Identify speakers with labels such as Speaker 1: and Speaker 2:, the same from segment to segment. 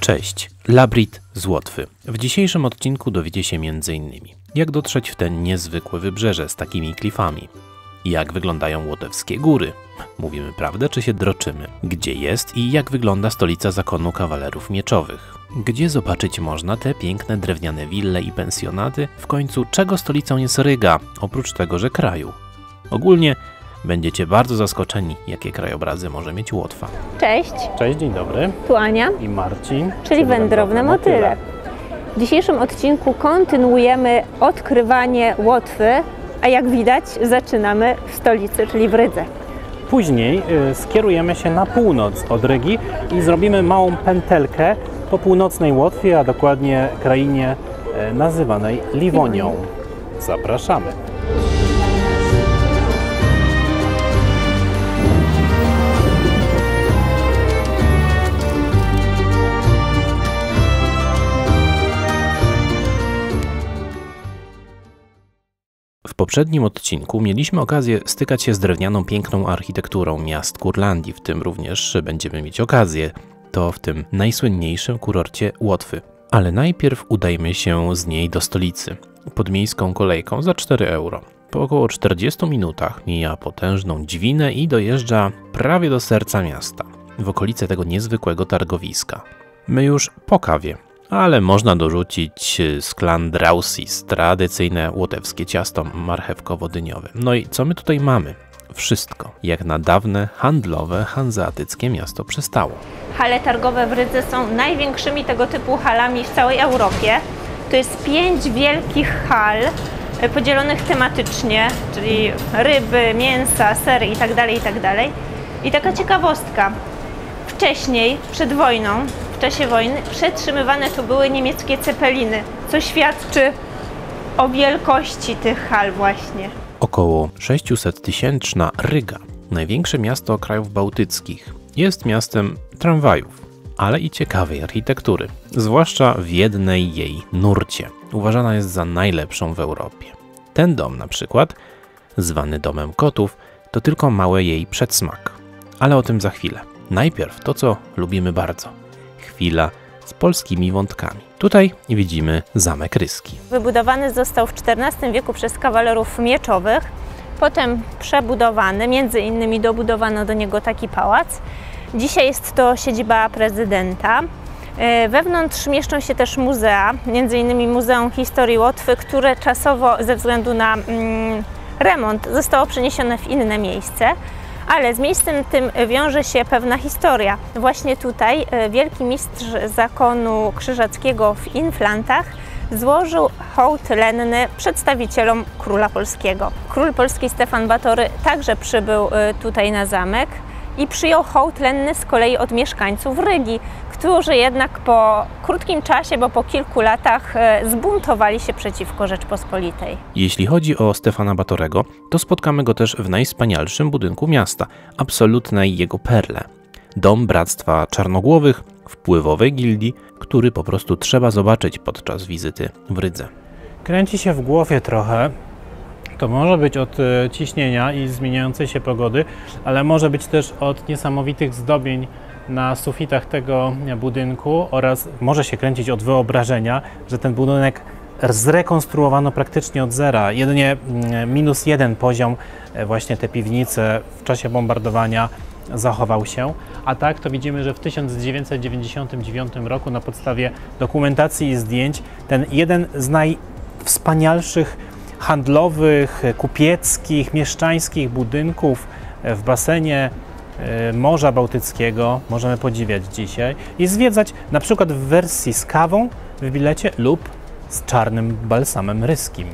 Speaker 1: Cześć, Labrit z Łotwy. W dzisiejszym odcinku dowiecie się m.in. jak dotrzeć w te niezwykłe wybrzeże z takimi klifami, jak wyglądają łotewskie góry, mówimy prawdę czy się droczymy, gdzie jest i jak wygląda stolica zakonu kawalerów mieczowych, gdzie zobaczyć można te piękne drewniane wille i pensjonaty, w końcu czego stolicą jest Ryga, oprócz tego, że kraju. Ogólnie będziecie bardzo zaskoczeni, jakie krajobrazy może mieć Łotwa.
Speaker 2: Cześć,
Speaker 3: Cześć, dzień dobry.
Speaker 2: tu Ania,
Speaker 3: I Marcin.
Speaker 2: czyli Wędrowne Motyle. W dzisiejszym odcinku kontynuujemy odkrywanie Łotwy, a jak widać zaczynamy w stolicy, czyli w Rydze.
Speaker 3: Później skierujemy się na północ od Rygi i zrobimy małą pętelkę po północnej Łotwie, a dokładnie krainie nazywanej Liwonią. Zapraszamy.
Speaker 1: W poprzednim odcinku mieliśmy okazję stykać się z drewnianą, piękną architekturą miast Kurlandii, w tym również będziemy mieć okazję, to w tym najsłynniejszym kurorcie Łotwy. Ale najpierw udajmy się z niej do stolicy, podmiejską kolejką za 4 euro. Po około 40 minutach mija potężną dźwinę i dojeżdża prawie do serca miasta, w okolice tego niezwykłego targowiska. My już po kawie, ale można dorzucić sklan drausis, tradycyjne łotewskie ciasto marchewkowo-dyniowe. No i co my tutaj mamy? Wszystko, jak na dawne, handlowe, hanzeatyckie miasto przystało.
Speaker 2: Hale targowe w Rydze są największymi tego typu halami w całej Europie. To jest 5 wielkich hal podzielonych tematycznie, czyli ryby, mięsa, sery itd., itd. I taka ciekawostka. Wcześniej, przed wojną, w czasie wojny przetrzymywane tu były niemieckie cepeliny, co świadczy o wielkości tych hal właśnie.
Speaker 1: Około 600-tysięczna Ryga, największe miasto krajów bałtyckich, jest miastem tramwajów, ale i ciekawej architektury, zwłaszcza w jednej jej nurcie. Uważana jest za najlepszą w Europie. Ten dom na przykład, zwany Domem Kotów, to tylko mały jej przedsmak, ale o tym za chwilę. Najpierw to, co lubimy bardzo. Chwila z polskimi wątkami. Tutaj widzimy Zamek Ryski.
Speaker 2: Wybudowany został w XIV wieku przez kawalerów mieczowych, potem przebudowany, między innymi dobudowano do niego taki pałac. Dzisiaj jest to siedziba prezydenta. Wewnątrz mieszczą się też muzea, między innymi Muzeum Historii Łotwy, które czasowo ze względu na remont zostało przeniesione w inne miejsce. Ale z miejscem tym wiąże się pewna historia. Właśnie tutaj wielki mistrz zakonu krzyżackiego w Inflantach złożył hołd lenny przedstawicielom króla polskiego. Król polski Stefan Batory także przybył tutaj na zamek i przyjął hołd lenny z kolei od mieszkańców Rygi, którzy jednak po krótkim czasie, bo po kilku latach zbuntowali się przeciwko Rzeczpospolitej.
Speaker 1: Jeśli chodzi o Stefana Batorego, to spotkamy go też w najwspanialszym budynku miasta, absolutnej jego perle. Dom Bractwa Czarnogłowych, wpływowej gildii, który po prostu trzeba zobaczyć podczas wizyty w Rydze.
Speaker 3: Kręci się w głowie trochę. To może być od ciśnienia i zmieniającej się pogody, ale może być też od niesamowitych zdobień na sufitach tego budynku oraz może się kręcić od wyobrażenia, że ten budynek zrekonstruowano praktycznie od zera. Jedynie -1 poziom, właśnie te piwnice w czasie bombardowania zachował się, a tak to widzimy, że w 1999 roku na podstawie dokumentacji i zdjęć ten jeden z najwspanialszych handlowych, kupieckich, mieszczańskich budynków w basenie Morza Bałtyckiego możemy podziwiać dzisiaj i zwiedzać na przykład w wersji z kawą w bilecie lub z czarnym balsamem ryskim.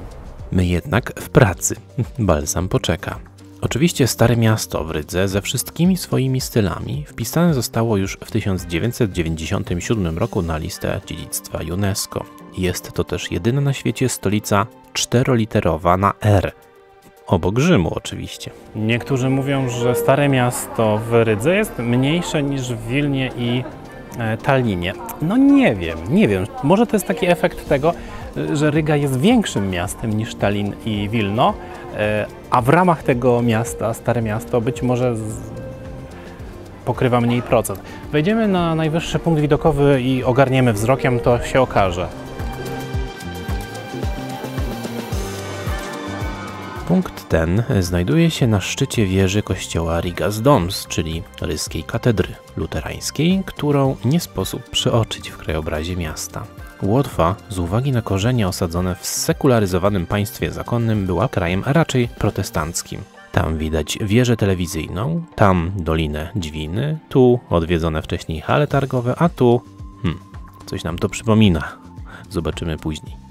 Speaker 1: My jednak w pracy. Balsam poczeka. Oczywiście Stare Miasto w Rydze ze wszystkimi swoimi stylami wpisane zostało już w 1997 roku na listę dziedzictwa UNESCO. Jest to też jedyna na świecie stolica czteroliterowa na R. Obok Rzymu oczywiście.
Speaker 3: Niektórzy mówią, że Stare Miasto w Rydze jest mniejsze niż w Wilnie i Tallinie. No nie wiem. Może to jest taki efekt tego, że Ryga jest większym miastem niż Tallin i Wilno, a w ramach tego miasta, Stare Miasto, być może pokrywa mniej procent. Wejdziemy na najwyższy punkt widokowy i ogarniemy wzrokiem, to się okaże.
Speaker 1: Punkt ten znajduje się na szczycie wieży kościoła Rigas Doms, czyli ryskiej katedry luterańskiej, którą nie sposób przeoczyć w krajobrazie miasta. Łotwa, z uwagi na korzenie osadzone w sekularyzowanym państwie zakonnym, była krajem raczej protestanckim. Tam widać wieżę telewizyjną, tam Dolinę Dźwiny, tu odwiedzone wcześniej hale targowe, a tu... coś nam to przypomina. Zobaczymy później.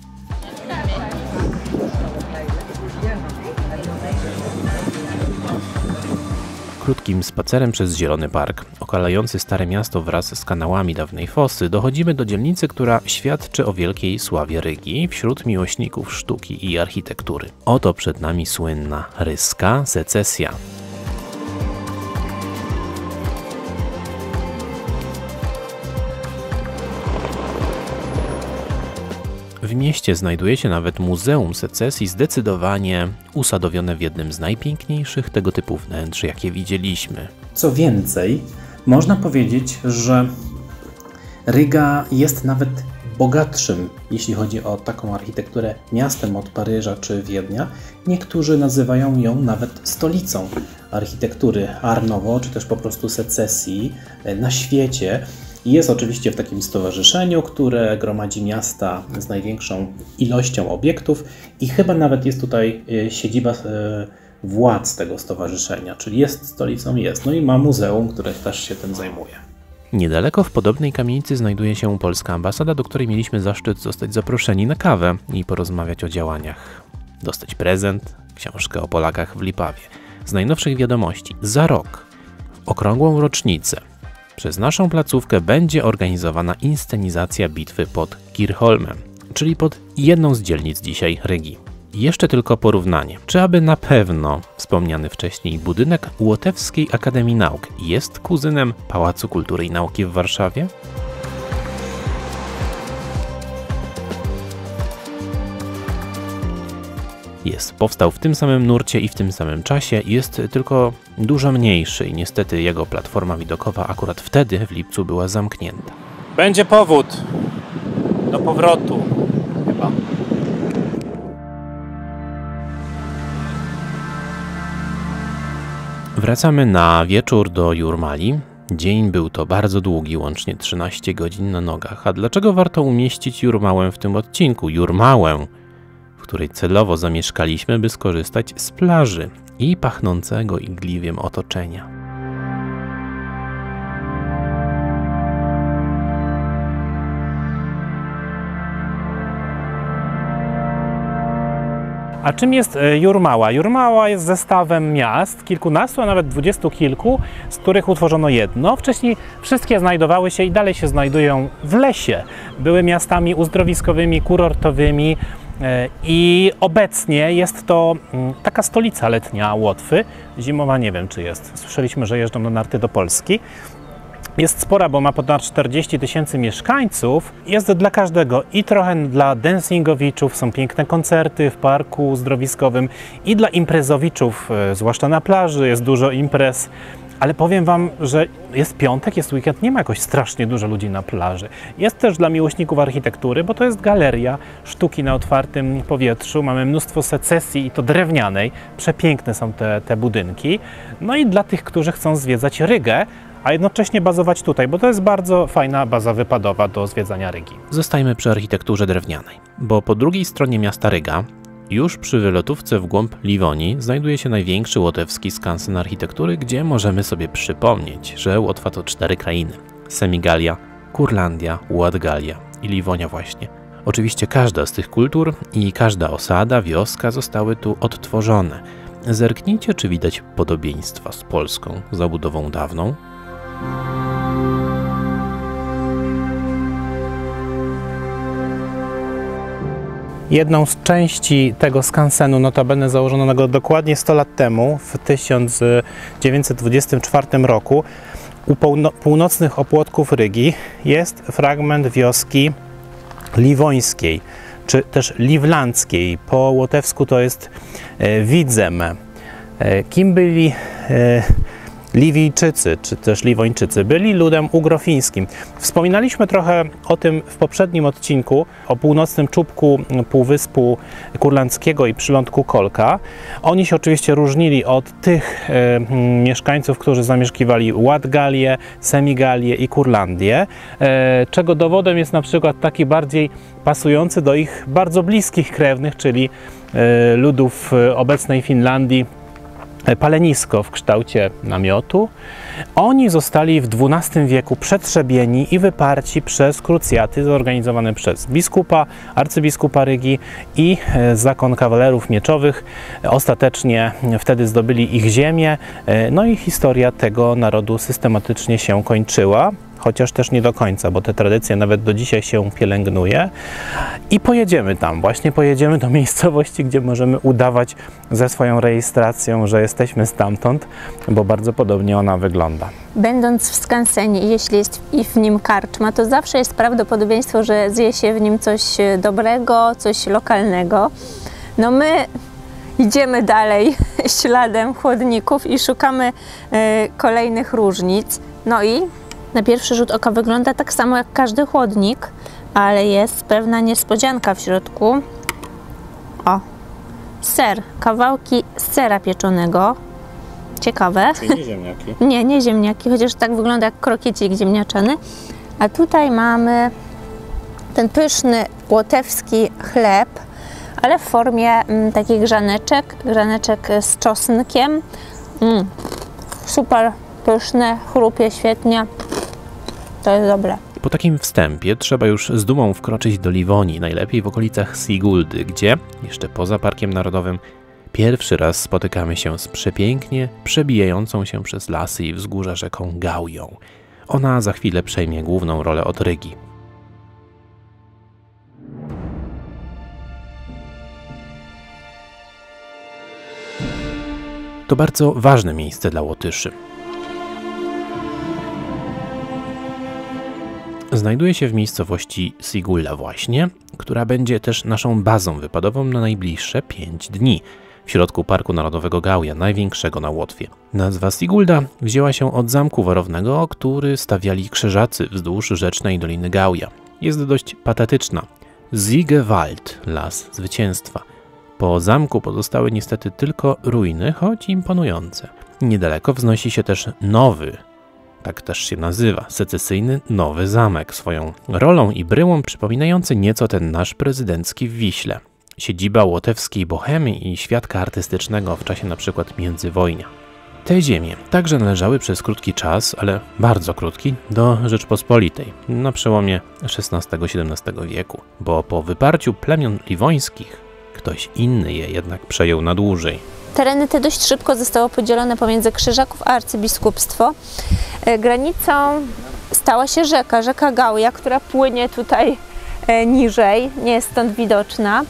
Speaker 1: Krótkim spacerem przez zielony park, okalający Stare Miasto wraz z kanałami dawnej fosy, dochodzimy do dzielnicy, która świadczy o wielkiej sławie Rygi wśród miłośników sztuki i architektury. Oto przed nami słynna ryska secesja. W mieście znajduje się nawet Muzeum Secesji, zdecydowanie usadowione w jednym z najpiękniejszych tego typu wnętrz, jakie widzieliśmy.
Speaker 4: Co więcej, można powiedzieć, że Ryga jest nawet bogatszym, jeśli chodzi o taką architekturę, miastem od Paryża czy Wiednia. Niektórzy nazywają ją nawet stolicą architektury Art Nouveau, czy też po prostu secesji na świecie. Jest oczywiście w takim stowarzyszeniu, które gromadzi miasta z największą ilością obiektów i chyba nawet jest tutaj siedziba władz tego stowarzyszenia, czyli jest stolicą, jest. No i ma muzeum, które też się tym zajmuje.
Speaker 1: Niedaleko w podobnej kamienicy znajduje się polska ambasada, do której mieliśmy zaszczyt zostać zaproszeni na kawę i porozmawiać o działaniach. Dostać prezent, książkę o Polakach w Lipawie. Z najnowszych wiadomości, za rok, w okrągłą rocznicę, przez naszą placówkę będzie organizowana inscenizacja bitwy pod Kirchholmem, czyli pod jedną z dzielnic dzisiaj Rygi. Jeszcze tylko porównanie. Czy aby na pewno wspomniany wcześniej budynek Łotewskiej Akademii Nauk jest kuzynem Pałacu Kultury i Nauki w Warszawie? Jest. Powstał w tym samym nurcie i w tym samym czasie, jest tylko dużo mniejszy i niestety jego platforma widokowa akurat wtedy, w lipcu, była zamknięta.
Speaker 3: Będzie powód do powrotu, chyba.
Speaker 1: Wracamy na wieczór do Jurmali. Dzień był to bardzo długi, łącznie 13 godzin na nogach. A dlaczego warto umieścić Jurmałę w tym odcinku? Jurmałę, w której celowo zamieszkaliśmy, by skorzystać z plaży i pachnącego igliwiem otoczenia.
Speaker 3: A czym jest Jurmała? Jurmała jest zestawem miast, kilkunastu, a nawet 20 kilku, z których utworzono jedno. Wcześniej wszystkie znajdowały się i dalej się znajdują w lesie. Były miastami uzdrowiskowymi, kurortowymi i obecnie jest to taka stolica letnia Łotwy. Zimowa nie wiem, czy jest. Słyszeliśmy, że jeżdżą na narty do Polski. Jest spora, bo ma ponad 40 000 mieszkańców. Jest dla każdego i trochę dla dancingowiczów, są piękne koncerty w parku uzdrowiskowym i dla imprezowiczów, zwłaszcza na plaży, jest dużo imprez. Ale powiem Wam, że jest piątek, jest weekend, nie ma jakoś strasznie dużo ludzi na plaży. Jest też dla miłośników architektury, bo to jest galeria sztuki na otwartym powietrzu. Mamy mnóstwo secesji i to drewnianej. Przepiękne są te budynki. No i dla tych, którzy chcą zwiedzać Rygę, a jednocześnie bazować tutaj, bo to jest bardzo fajna baza wypadowa do zwiedzania Rygi.
Speaker 1: Zostajmy przy architekturze drewnianej, bo po drugiej stronie miasta Ryga, już przy wylotówce w głąb Liwonii, znajduje się największy łotewski skansen architektury, gdzie możemy sobie przypomnieć, że Łotwa to 4 krainy. Semigalia, Kurlandia, Ładgalia i Liwonia właśnie. Oczywiście każda z tych kultur i każda osada, wioska zostały tu odtworzone. Zerknijcie, czy widać podobieństwa z polską zabudową dawną.
Speaker 3: Jedną z części tego skansenu, notabene założonego dokładnie 100 lat temu, w 1924 roku, u północnych opłotków Rygi jest fragment wioski liwońskiej, czy też liwlandzkiej. Po łotewsku to jest Widzem. Kim byli Liwijczycy, czy też Liwończycy, byli ludem ugrofińskim. Wspominaliśmy trochę o tym w poprzednim odcinku, o północnym czubku Półwyspu Kurlandzkiego i przylądku Kolka. Oni się oczywiście różnili od tych mieszkańców, którzy zamieszkiwali Ładgalię, Semigalię i Kurlandię, czego dowodem jest na przykład taki bardziej pasujący do ich bardzo bliskich krewnych, czyli ludów obecnej Finlandii, palenisko w kształcie namiotu. Oni zostali w XII wieku przetrzebieni i wyparci przez krucjaty zorganizowane przez biskupa, arcybiskupa Rygi i zakon kawalerów mieczowych. Ostatecznie wtedy zdobyli ich ziemię, no i historia tego narodu systematycznie się kończyła. Chociaż też nie do końca, bo te tradycje nawet do dzisiaj się pielęgnuje. I pojedziemy tam, właśnie pojedziemy do miejscowości, gdzie możemy udawać ze swoją rejestracją, że jesteśmy stamtąd, bo bardzo podobnie ona wygląda.
Speaker 2: Będąc w skansenie, jeśli jest w nim karczma, to zawsze jest prawdopodobieństwo, że zje się w nim coś dobrego, coś lokalnego. No my idziemy dalej śladem chłodników i szukamy kolejnych różnic. No i na pierwszy rzut oka wygląda tak samo jak każdy chłodnik, ale jest pewna niespodzianka w środku. O, ser, kawałki sera pieczonego. Ciekawe.
Speaker 3: Czyli nie ziemniaki?
Speaker 2: Nie, nie ziemniaki, chociaż tak wygląda jak krokiecik ziemniaczany. A tutaj mamy ten pyszny łotewski chleb, ale w formie takich grzaneczek z czosnkiem. Super pyszne, chrupie świetnie. To jest dobre.
Speaker 1: Po takim wstępie trzeba już z dumą wkroczyć do Liwonii, najlepiej w okolicach Siguldy, gdzie, jeszcze poza Parkiem Narodowym, pierwszy raz spotykamy się z przepięknie przebijającą się przez lasy i wzgórza rzeką Gaują. Ona za chwilę przejmie główną rolę od Rygi. To bardzo ważne miejsce dla Łotyszy. Znajduje się w miejscowości Sigulda właśnie, która będzie też naszą bazą wypadową na najbliższe 5 dni w środku Parku Narodowego Gauja, największego na Łotwie. Nazwa Sigulda wzięła się od zamku warownego, który stawiali krzyżacy wzdłuż rzecznej Doliny Gauja. Jest dość patetyczna. Siegewald, las zwycięstwa. Po zamku pozostały niestety tylko ruiny, choć imponujące. Niedaleko wznosi się też nowy, tak też się nazywa, secesyjny Nowy Zamek, swoją rolą i bryłą przypominający nieco ten nasz prezydencki w Wiśle. Siedziba łotewskiej bohemy i świadka artystycznego w czasie np. międzywojnia. Te ziemie także należały przez krótki czas, ale bardzo krótki, do Rzeczpospolitej na przełomie XVI-XVII wieku, bo po wyparciu plemion liwońskich ktoś inny je jednak przejął na dłużej.
Speaker 2: Tereny te dość szybko zostało podzielone pomiędzy Krzyżaków a arcybiskupstwo. Granicą stała się rzeka Gauja, która płynie tutaj niżej, nie jest stąd widoczna.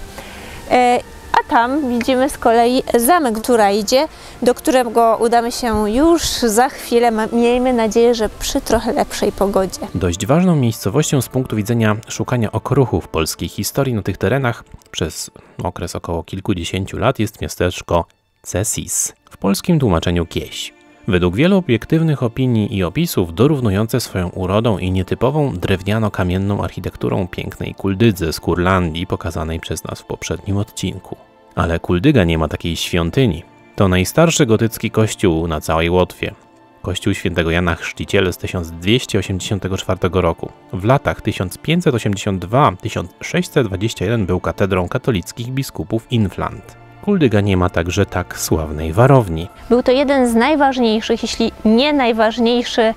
Speaker 2: A tam widzimy z kolei zamek w Turajdzie, do którego udamy się już za chwilę. Miejmy nadzieję, że przy trochę lepszej pogodzie.
Speaker 1: Dość ważną miejscowością z punktu widzenia szukania okruchów polskiej historii na tych terenach przez okres około kilkudziesięciu lat jest miasteczko Cesis, w polskim tłumaczeniu Kieś. Według wielu obiektywnych opinii i opisów dorównujące swoją urodą i nietypową drewniano-kamienną architekturą pięknej Kuldydze z Kurlandii pokazanej przez nas w poprzednim odcinku. Ale Kuldyga nie ma takiej świątyni. To najstarszy gotycki kościół na całej Łotwie. Kościół świętego Jana Chrzciciela z 1284 roku. W latach 1582-1621 był katedrą katolickich biskupów Inflant. Kuldyga nie ma także tak sławnej warowni.
Speaker 2: Był to jeden z najważniejszych, jeśli nie najważniejszy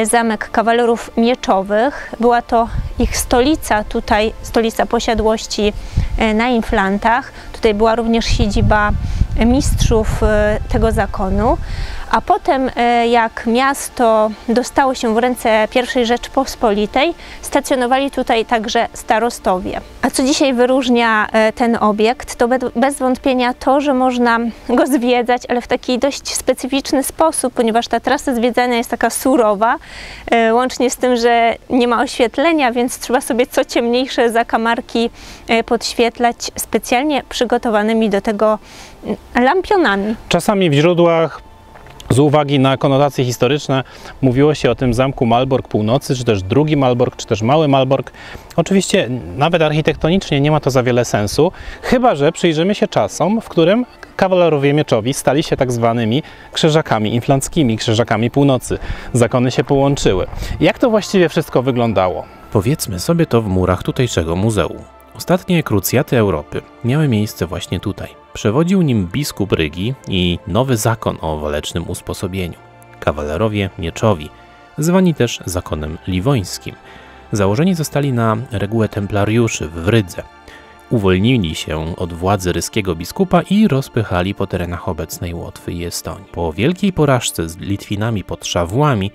Speaker 2: zamek kawalerów mieczowych. Była to ich stolica, tutaj stolica posiadłości na Inflantach. Tutaj była również siedziba mistrzów tego zakonu. A potem, jak miasto dostało się w ręce I Rzeczpospolitej, stacjonowali tutaj także starostowie. A co dzisiaj wyróżnia ten obiekt, to bez wątpienia to, że można go zwiedzać, ale w taki dość specyficzny sposób, ponieważ ta trasa zwiedzania jest taka surowa, łącznie z tym, że nie ma oświetlenia, więc trzeba sobie co ciemniejsze zakamarki podświetlać specjalnie przygotowanymi do tego lampionami.
Speaker 3: Czasami w źródłach Z uwagi na konotacje historyczne mówiło się o tym zamku Malbork Północy, czy też drugi Malbork, czy też mały Malbork. Oczywiście nawet architektonicznie nie ma to za wiele sensu, chyba że przyjrzymy się czasom, w którym kawalerowie mieczowi stali się tak zwanymi krzyżakami inflanckimi, krzyżakami północy. Zakony się połączyły. Jak to właściwie wszystko wyglądało?
Speaker 1: Powiedzmy sobie to w murach tutejszego muzeum. Ostatnie krucjaty Europy miały miejsce właśnie tutaj. Przewodził nim biskup Rygi i nowy zakon o walecznym usposobieniu. Kawalerowie mieczowi, zwani też zakonem liwońskim. Założeni zostali na regułę templariuszy w Rydze. Uwolnili się od władzy ryskiego biskupa i rozpychali po terenach obecnej Łotwy i Estonii. Po wielkiej porażce z Litwinami pod Szawłami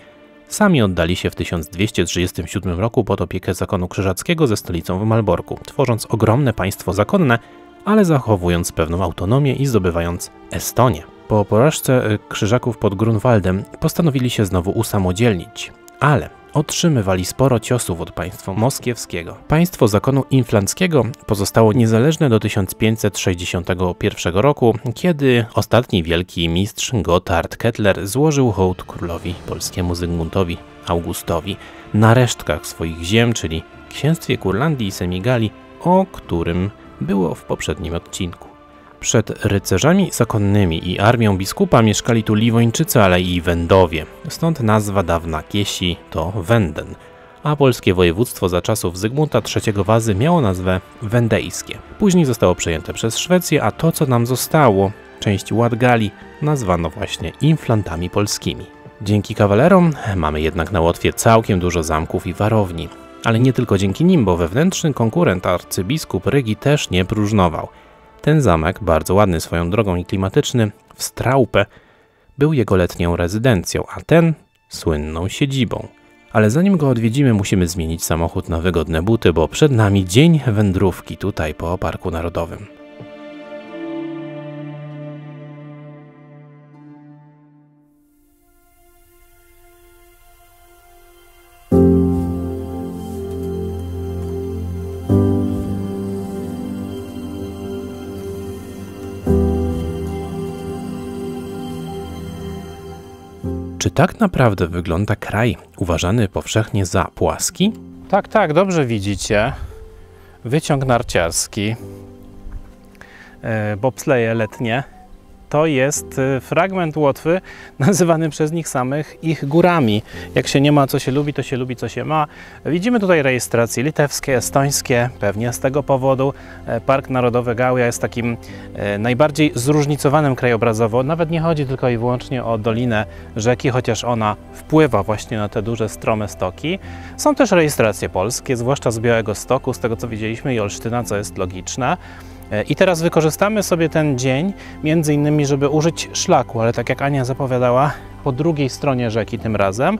Speaker 1: sami oddali się w 1237 roku pod opiekę zakonu krzyżackiego ze stolicą w Malborku, tworząc ogromne państwo zakonne, ale zachowując pewną autonomię i zdobywając Estonię. Po porażce krzyżaków pod Grunwaldem postanowili się znowu usamodzielnić, ale otrzymywali sporo ciosów od państwa moskiewskiego. Państwo zakonu inflanckiego pozostało niezależne do 1561 roku, kiedy ostatni wielki mistrz Gotthard Kettler złożył hołd królowi polskiemu Zygmuntowi Augustowi na resztkach swoich ziem, czyli księstwie Kurlandii i Semigalii, o którym było w poprzednim odcinku. Przed rycerzami zakonnymi i armią biskupa mieszkali tu Liwończycy, ale i Wendowie, stąd nazwa dawna Kiesi to Wenden, a polskie województwo za czasów Zygmunta III Wazy miało nazwę wendejskie. Później zostało przejęte przez Szwecję, a to co nam zostało, część Ładgali, nazwano właśnie inflantami polskimi. Dzięki kawalerom mamy jednak na Łotwie całkiem dużo zamków i warowni, ale nie tylko dzięki nim, bo wewnętrzny konkurent arcybiskup Rygi też nie próżnował. Ten zamek, bardzo ładny swoją drogą i klimatyczny, w Straupę, był jego letnią rezydencją, a ten słynną siedzibą. Ale zanim go odwiedzimy, musimy zmienić samochód na wygodne buty, bo przed nami dzień wędrówki tutaj po Parku Narodowym. Czy tak naprawdę wygląda kraj uważany powszechnie za płaski?
Speaker 3: Tak, tak, dobrze widzicie. Wyciąg narciarski, bobsleje letnie. To jest fragment Łotwy nazywany przez nich samych ich górami. Jak się nie ma, co się lubi, to się lubi, co się ma. Widzimy tutaj rejestracje litewskie, estońskie, pewnie z tego powodu. Park Narodowy Gauja jest takim najbardziej zróżnicowanym krajobrazowo. Nawet nie chodzi tylko i wyłącznie o dolinę rzeki, chociaż ona wpływa właśnie na te duże, strome stoki. Są też rejestracje polskie, zwłaszcza z Białegostoku, z tego co widzieliśmy, i Olsztyna, co jest logiczne. I teraz wykorzystamy sobie ten dzień, między innymi, żeby użyć szlaku, ale tak jak Ania zapowiadała, po drugiej stronie rzeki tym razem.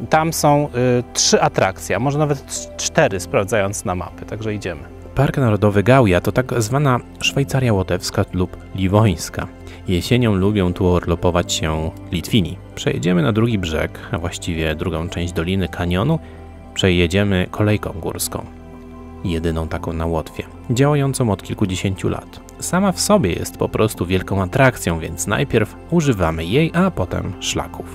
Speaker 3: Tam są 3 atrakcje, a może nawet 4, sprawdzając na mapy, także idziemy.
Speaker 1: Park Narodowy Gauja to tak zwana Szwajcaria łotewska lub liwońska. Jesienią lubią tu urlopować się Litwini. Przejedziemy na drugi brzeg, a właściwie drugą część doliny kanionu, przejedziemy kolejką górską. Jedyną taką na Łotwie, działającą od kilkudziesięciu lat. Sama w sobie jest po prostu wielką atrakcją, więc najpierw używamy jej, a potem szlaków.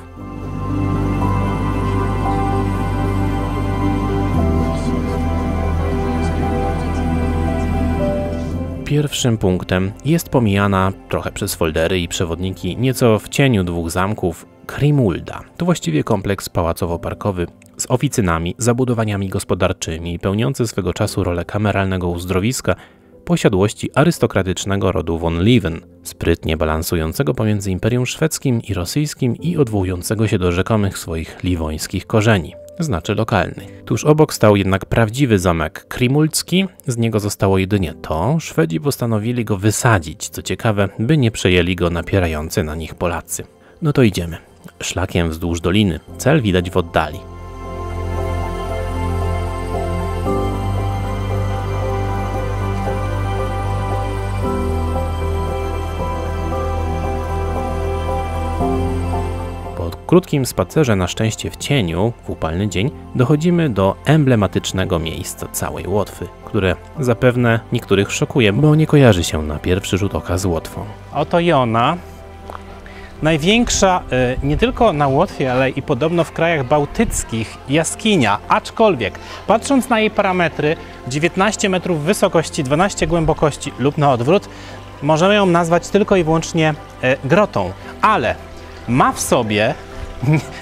Speaker 1: Pierwszym punktem jest pomijana trochę przez foldery i przewodniki nieco w cieniu 2 zamków Grimulda. To właściwie kompleks pałacowo-parkowy z oficynami, zabudowaniami gospodarczymi, pełniący swego czasu rolę kameralnego uzdrowiska posiadłości arystokratycznego rodu von Lieven, sprytnie balansującego pomiędzy Imperium Szwedzkim i Rosyjskim i odwołującego się do rzekomych swoich liwońskich korzeni, znaczy lokalnych. Tuż obok stał jednak prawdziwy zamek Grimuldzki, z niego zostało jedynie to, Szwedzi postanowili go wysadzić, co ciekawe, by nie przejęli go napierający na nich Polacy. No to idziemy. Szlakiem wzdłuż doliny, cel widać w oddali. Po krótkim spacerze, na szczęście w cieniu, w upalny dzień, dochodzimy do emblematycznego miejsca całej Łotwy, które zapewne niektórych szokuje, bo nie kojarzy się na pierwszy rzut oka z Łotwą.
Speaker 3: Oto i ona. największa nie tylko na Łotwie, ale i podobno w krajach bałtyckich jaskinia, aczkolwiek patrząc na jej parametry 19 metrów wysokości, 12 głębokości lub na odwrót, możemy ją nazwać tylko i wyłącznie grotą, ale ma w sobie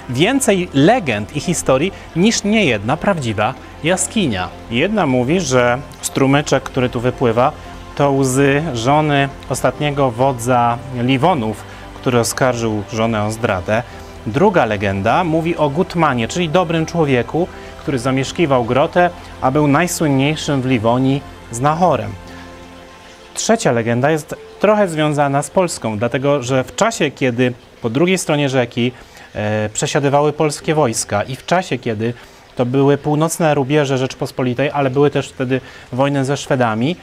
Speaker 3: więcej legend i historii niż niejedna prawdziwa jaskinia. Jedna mówi, że strumyczek, który tu wypływa, to łzy żony ostatniego wodza Liwonów, który oskarżył żonę o zdradę. Druga legenda mówi o Gutmanie, czyli dobrym człowieku, który zamieszkiwał grotę, a był najsłynniejszym w Liwonii znachorem. Trzecia legenda jest trochę związana z Polską, dlatego że w czasie, kiedy po drugiej stronie rzeki przesiadywały polskie wojska i w czasie, kiedy to były północne rubieże Rzeczpospolitej, ale były też wtedy wojny ze Szwedami,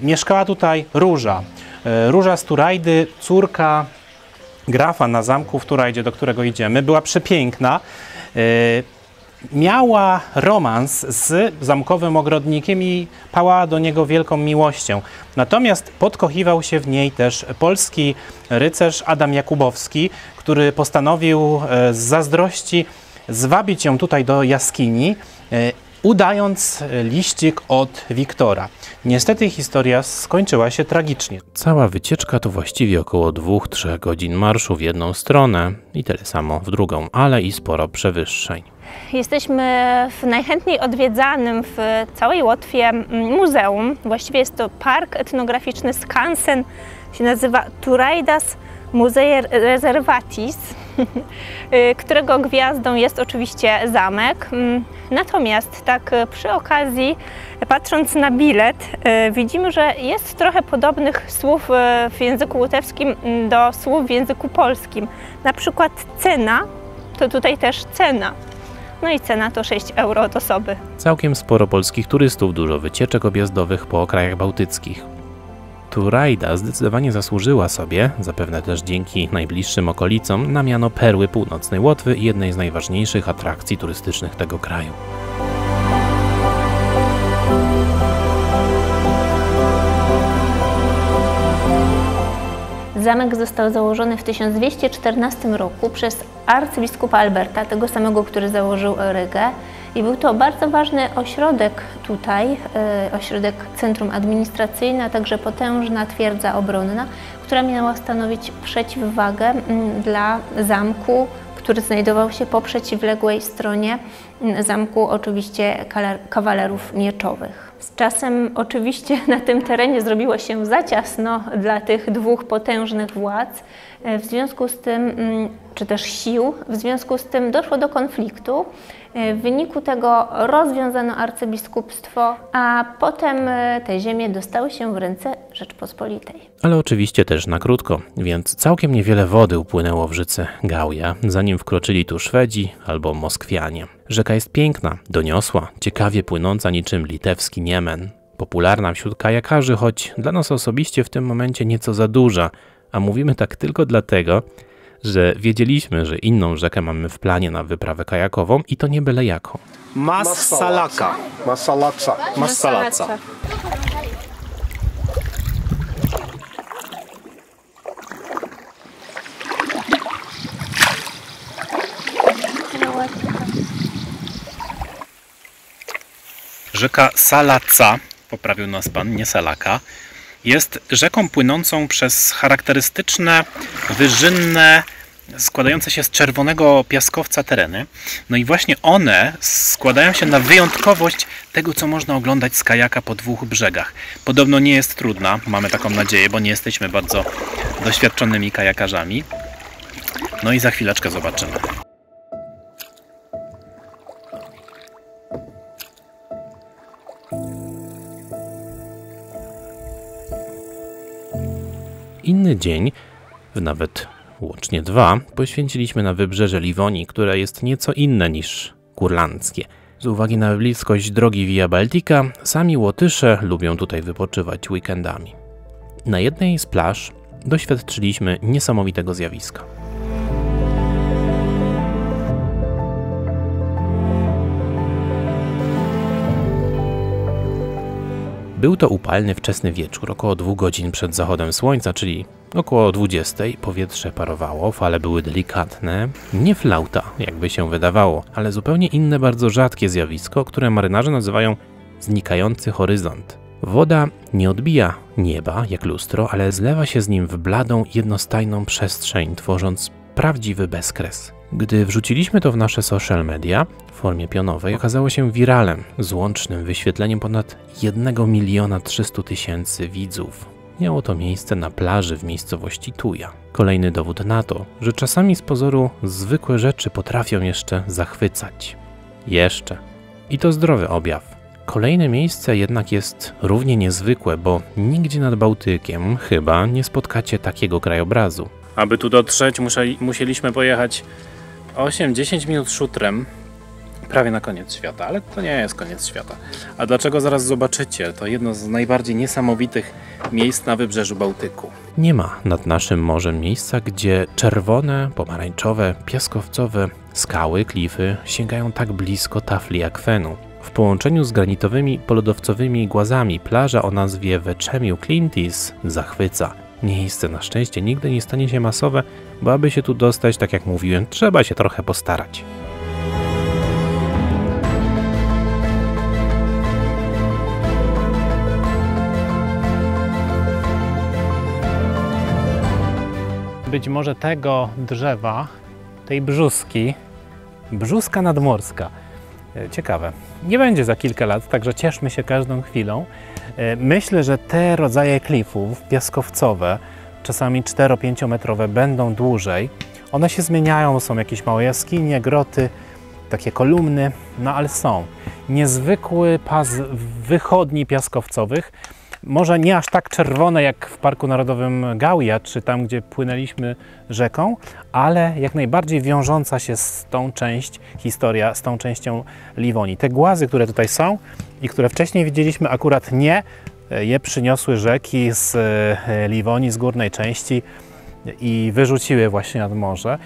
Speaker 3: mieszkała tutaj Róża. Róża z Turajdy, córka grafa na zamku w Turajdzie, do którego idziemy, była przepiękna. Miała romans z zamkowym ogrodnikiem i pałała do niego wielką miłością. Natomiast podkochiwał się w niej też polski rycerz Adam Jakubowski, który postanowił z zazdrości zwabić ją tutaj do jaskini, udając liścik od Wiktora. Niestety historia skończyła się tragicznie.
Speaker 1: Cała wycieczka to właściwie około 2-3 godzin marszu w jedną stronę i tyle samo w drugą, ale i sporo przewyższeń.
Speaker 2: Jesteśmy w najchętniej odwiedzanym w całej Łotwie muzeum. Właściwie jest to park etnograficzny skansen, się nazywa Turaidas Musei Reservatis, którego gwiazdą jest oczywiście zamek. Natomiast tak przy okazji, patrząc na bilet, widzimy, że jest trochę podobnych słów w języku łotewskim do słów w języku polskim. Na przykład cena, to tutaj też cena. No i cena to 6 euro od osoby.
Speaker 1: Całkiem sporo polskich turystów, dużo wycieczek objazdowych po krajach bałtyckich. Turajda zdecydowanie zasłużyła sobie, zapewne też dzięki najbliższym okolicom, na miano perły północnej Łotwy i jednej z najważniejszych atrakcji turystycznych tego kraju.
Speaker 2: Zamek został założony w 1214 roku przez arcybiskupa Alberta, tego samego, który założył Rygę. I był to bardzo ważny ośrodek tutaj, ośrodek centrum administracyjne, a także potężna twierdza obronna, która miała stanowić przeciwwagę dla zamku, który znajdował się po przeciwległej stronie zamku, oczywiście kawalerów mieczowych. Z czasem oczywiście na tym terenie zrobiło się za ciasno dla tych dwóch potężnych władz, w związku z tym, czy też sił, w związku z tym doszło do konfliktu. W wyniku tego rozwiązano arcybiskupstwo, a potem te ziemie dostały się w ręce Rzeczpospolitej.
Speaker 1: Ale oczywiście też na krótko, więc całkiem niewiele wody upłynęło w rzece Gauja, zanim wkroczyli tu Szwedzi albo Moskwianie. Rzeka jest piękna, doniosła, ciekawie płynąca niczym litewski Niemen. Popularna wśród kajakarzy, choć dla nas osobiście w tym momencie nieco za duża, a mówimy tak tylko dlatego, że wiedzieliśmy, że inną rzekę mamy w planie na wyprawę kajakową i to nie byle jaką.
Speaker 3: Massalaka. Massalaca.
Speaker 1: Rzeka Salaca, poprawił nas pan, nie Salaka, jest rzeką płynącą przez charakterystyczne, wyżynne, składające się z czerwonego piaskowca tereny. No i właśnie one składają się na wyjątkowość tego, co można oglądać z kajaka po dwóch brzegach. Podobno nie jest trudna, mamy taką nadzieję, bo nie jesteśmy bardzo doświadczonymi kajakarzami. No i za chwileczkę zobaczymy. Inny dzień, nawet łącznie 2, poświęciliśmy na wybrzeże Liwonii, które jest nieco inne niż kurlandzkie. Z uwagi na bliskość drogi Via Baltica, sami Łotysze lubią tutaj wypoczywać weekendami. Na jednej z plaż doświadczyliśmy niesamowitego zjawiska. Był to upalny wczesny wieczór, około 2 godzin przed zachodem słońca, czyli Około 20 powietrze parowało, fale były delikatne. Nie flauta, jakby się wydawało, ale zupełnie inne, bardzo rzadkie zjawisko, które marynarze nazywają znikający horyzont. Woda nie odbija nieba jak lustro, ale zlewa się z nim w bladą, jednostajną przestrzeń, tworząc prawdziwy bezkres. Gdy wrzuciliśmy to w nasze social media w formie pionowej, okazało się wiralem z łącznym wyświetleniem ponad 1 300 000 widzów. Miało to miejsce na plaży w miejscowości Tuja. Kolejny dowód na to, że czasami z pozoru zwykłe rzeczy potrafią jeszcze zachwycać. I to zdrowy objaw. Kolejne miejsce jednak jest równie niezwykłe, bo nigdzie nad Bałtykiem chyba nie spotkacie takiego krajobrazu. Aby tu dotrzeć, musieliśmy pojechać 8-10 minut szutrem, prawie na koniec świata, ale to nie jest koniec świata. A dlaczego, zaraz zobaczycie, to jedno z najbardziej niesamowitych miejsc na wybrzeżu Bałtyku. Nie ma nad naszym morzem miejsca, gdzie czerwone, pomarańczowe, piaskowcowe skały, klify sięgają tak blisko tafli akwenu. W połączeniu z granitowymi, polodowcowymi głazami plaża o nazwie Vecemiu Clintis zachwyca. Miejsce na szczęście nigdy nie stanie się masowe, bo aby się tu dostać, tak jak mówiłem, trzeba się trochę postarać.
Speaker 3: Być może tego drzewa, tej brzuska nadmorska. Ciekawe. Nie będzie za kilka lat, także cieszmy się każdą chwilą. Myślę, że te rodzaje klifów piaskowcowe, czasami 4-5 metrowe, będą dłużej. One się zmieniają, są jakieś małe jaskinie, groty, takie kolumny, no ale są. Niezwykły pas wychodni piaskowcowych, może nie aż tak czerwone jak w Parku Narodowym Gauja, czy tam, gdzie płynęliśmy rzeką, ale jak najbardziej wiążąca się z tą historia, z tą częścią Livonii. Te głazy, które tutaj są i które wcześniej widzieliśmy, akurat nie je przyniosły rzeki z Livonii, z górnej części i wyrzuciły właśnie nad morze.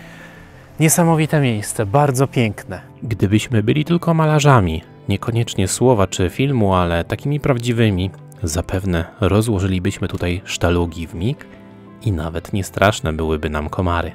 Speaker 3: Niesamowite miejsce, bardzo piękne.
Speaker 1: Gdybyśmy byli tylko malarzami, niekoniecznie słowa czy filmu, ale takimi prawdziwymi, zapewne rozłożylibyśmy tutaj sztalugi w mig i nawet nie straszne byłyby nam komary.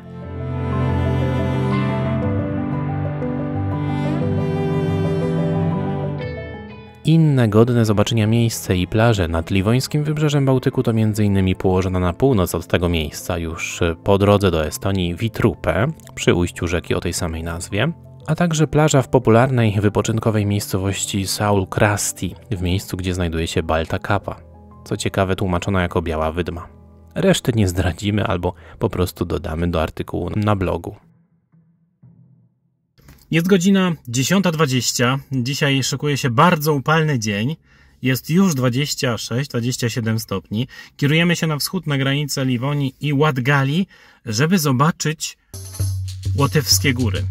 Speaker 1: Inne godne zobaczenia miejsce i plaże nad Liwońskim wybrzeżem Bałtyku to m.in. położona na północ od tego miejsca, już po drodze do Estonii, Vitrupe, przy ujściu rzeki o tej samej nazwie, a także plaża w popularnej wypoczynkowej miejscowości Saulkrasti, w miejscu, gdzie znajduje się Balta Kapa, co ciekawe tłumaczona jako biała wydma. Reszty nie zdradzimy albo po prostu dodamy do artykułu na blogu.
Speaker 3: Jest godzina 10:20. Dzisiaj szykuje się bardzo upalny dzień. Jest już 26-27 stopni. Kierujemy się na wschód, na granicę Livonii i Latgalii, żeby zobaczyć Łotywskie góry.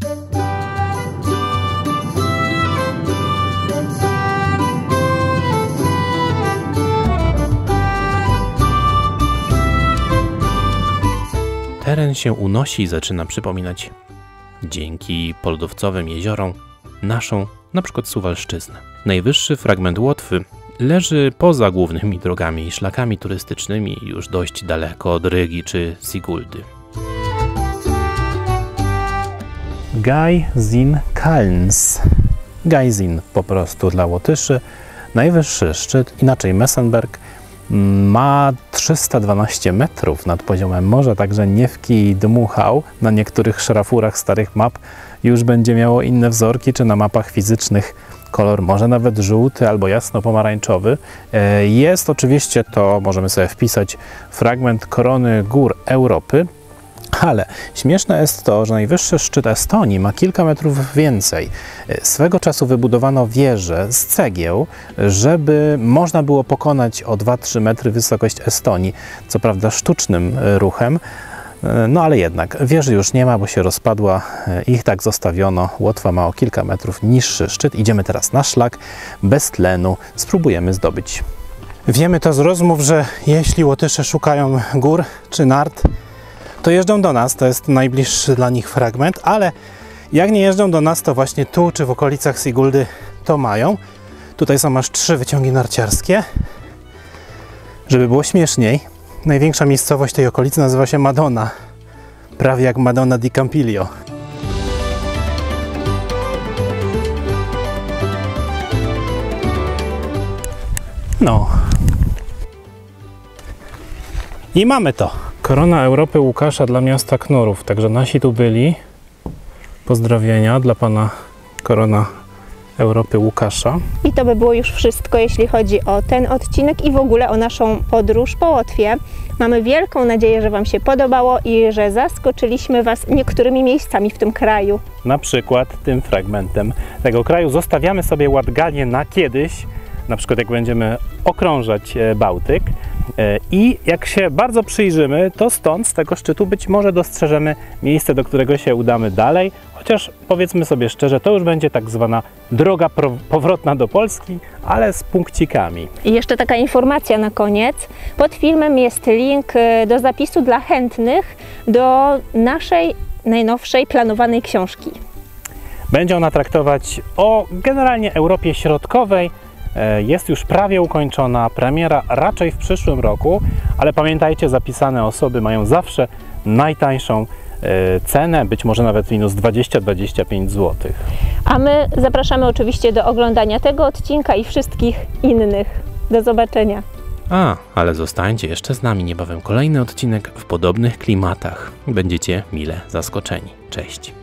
Speaker 1: Teren się unosi i zaczyna przypominać dzięki polodowcowym jeziorom naszą, na przykład Suwalszczyznę. Najwyższy fragment Łotwy leży poza głównymi drogami i szlakami turystycznymi, już dość daleko od Rygi czy Siguldy.
Speaker 3: Gajzin Kalns. Gajzin po prostu dla Łotyszy. Najwyższy szczyt, inaczej Messenberg, ma 312 metrów nad poziomem morza, także nie w kij dmuchał. Na niektórych szrafurach starych map już będzie miało inne wzorki, czy na mapach fizycznych kolor może nawet żółty albo jasno-pomarańczowy. Jest oczywiście to, możemy sobie wpisać, fragment korony gór Europy, ale śmieszne jest to, że najwyższy szczyt Estonii ma kilka metrów więcej. Swego czasu wybudowano wieżę z cegieł, żeby można było pokonać o 2-3 metry wysokość Estonii, co prawda sztucznym ruchem, no ale jednak wieży już nie ma, bo się rozpadła, ich tak zostawiono. Łotwa ma o kilka metrów niższy szczyt. Idziemy teraz na szlak bez tlenu, spróbujemy zdobyć. Wiemy to z rozmów, że jeśli Łotysze szukają gór czy nart, to jeżdżą do nas, to jest najbliższy dla nich fragment, ale jak nie jeżdżą do nas, to właśnie tu czy w okolicach Siguldy to mają. Tutaj są aż 3 wyciągi narciarskie. Żeby było śmieszniej, Największa miejscowość tej okolicy nazywa się Madonna. Prawie jak Madonna di Campiglio. No. I mamy to. Korona Europy Łukasza dla miasta Knurów. Także nasi tu byli. Pozdrowienia dla pana Korona Europy Łukasza.
Speaker 2: I to by było już wszystko, jeśli chodzi o ten odcinek i w ogóle o naszą podróż po Łotwie. Mamy wielką nadzieję, że wam się podobało i że zaskoczyliśmy was niektórymi miejscami w tym kraju.
Speaker 3: Na przykład tym fragmentem tego kraju. Zostawiamy sobie Latgalię na kiedyś, na przykład jak będziemy okrążać Bałtyk. I jak się bardzo przyjrzymy, to stąd, z tego szczytu, być może dostrzeżemy miejsce, do którego się udamy dalej, chociaż powiedzmy sobie szczerze, to już będzie tak zwana droga powrotna do Polski, ale z punkcikami.
Speaker 2: I jeszcze taka informacja na koniec. Pod filmem jest link do zapisu dla chętnych do naszej najnowszej planowanej książki.
Speaker 3: Będzie ona traktować o generalnie Europie Środkowej. Jest już prawie ukończona, premiera raczej w przyszłym roku, ale pamiętajcie, zapisane osoby mają zawsze najtańszą cenę, być może nawet minus 20-25 zł.
Speaker 2: A my zapraszamy oczywiście do oglądania tego odcinka i wszystkich innych. Do zobaczenia.
Speaker 1: Ale zostańcie jeszcze z nami, niebawem kolejny odcinek w podobnych klimatach. Będziecie mile zaskoczeni. Cześć!